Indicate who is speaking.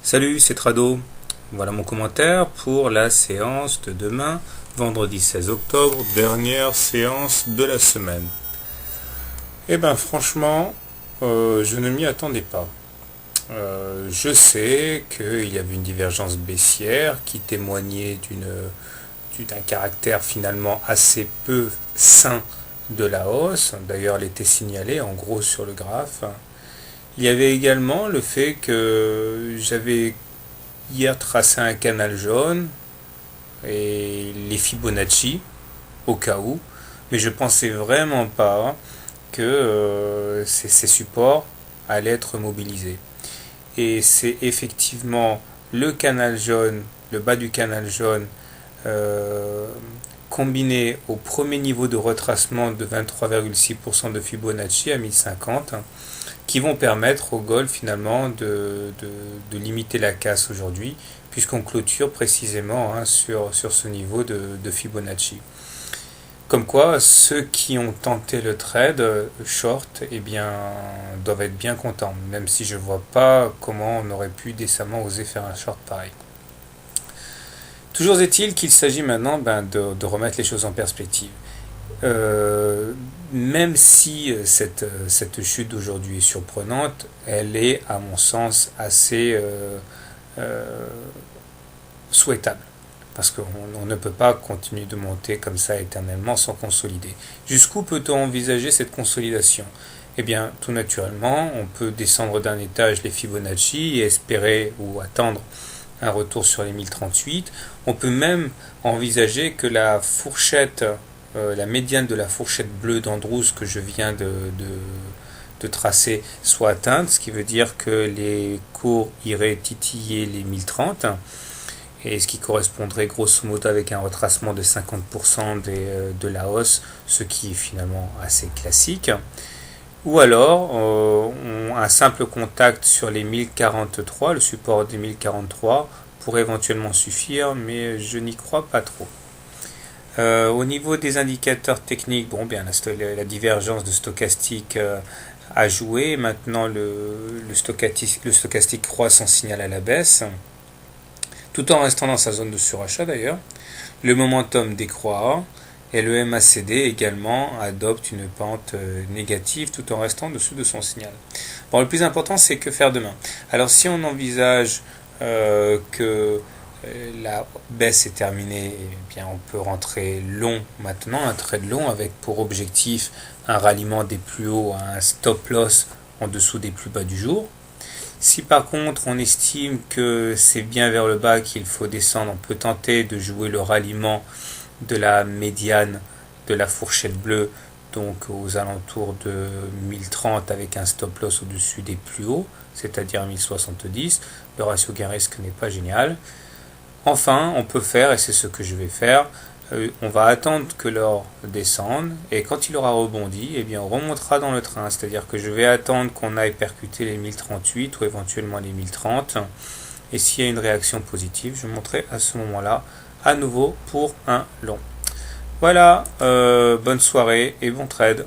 Speaker 1: Salut, c'est Trado. Voilà mon commentaire pour la séance de demain, vendredi 16 octobre, dernière séance de la semaine. Eh ben franchement, je ne m'y attendais pas. Je sais qu'il y avait une divergence baissière qui témoignait d'un caractère finalement assez peu sain de la hausse. D'ailleurs, elle était signalée en gros sur le graphe. Il y avait également le fait que j'avais hier tracé un canal jaune et les Fibonacci au cas où, mais je pensais vraiment pas que ces supports allaient être mobilisés. Et c'est effectivement le canal jaune, le bas du canal jaune, euh, combiné au premier niveau de retracement de 23,6% de Fibonacci à 1050, qui vont permettre au gold finalement de limiter la casse aujourd'hui, puisqu'on clôture précisément sur ce niveau de Fibonacci. Comme quoi, ceux qui ont tenté le trade short, eh bien, doivent être bien contents, même si je ne vois pas comment on aurait pu décemment oser faire un short pareil. Toujours est-il qu'il s'agit maintenant de remettre les choses en perspective. Même si cette chute d'aujourd'hui est surprenante, elle est à mon sens assez souhaitable. Parce qu'on ne peut pas continuer de monter comme ça éternellement sans consolider. Jusqu'où peut-on envisager cette consolidation? Eh bien, tout naturellement, on peut descendre d'un étage les Fibonacci et espérer ou attendre un retour sur les 1038. On peut même envisager que la fourchette, la médiane de la fourchette bleue d'Andrews que je viens de tracer soit atteinte, ce qui veut dire que les cours iraient titiller les 1030, et ce qui correspondrait grosso modo avec un retracement de 50% de la hausse, ce qui est finalement assez classique. Ou alors un simple contact sur les 1043, le support des 1043 pourrait éventuellement suffire, mais je n'y crois pas trop. Au niveau des indicateurs techniques, bon, bien la divergence de stochastique a joué. Maintenant, le stochastique croît son signal à la baisse, tout en restant dans sa zone de surachat d'ailleurs. Le momentum décroît et le MACD également adopte une pente négative tout en restant dessus de son signal. Bon, le plus important, c'est que faire demain. Alors si on envisage que la baisse est terminée, eh bien on peut rentrer long maintenant, un trade long avec pour objectif un ralliement des plus hauts à un stop loss en dessous des plus bas du jour. Si par contre on estime que c'est bien vers le bas qu'il faut descendre, on peut tenter de jouer le ralliement de la médiane de la fourchette bleue, donc aux alentours de 1030 avec un stop loss au-dessus des plus hauts, c'est-à-dire 1070. Le ratio gain-risque n'est pas génial. Enfin, on peut faire, et c'est ce que je vais faire, on va attendre que l'or descende, et quand il aura rebondi, eh bien on remontera dans le train, c'est-à-dire que je vais attendre qu'on aille percuter les 1038 ou éventuellement les 1030, et s'il y a une réaction positive, je monterai à ce moment-là à nouveau pour un long. Voilà, bonne soirée et bon trade.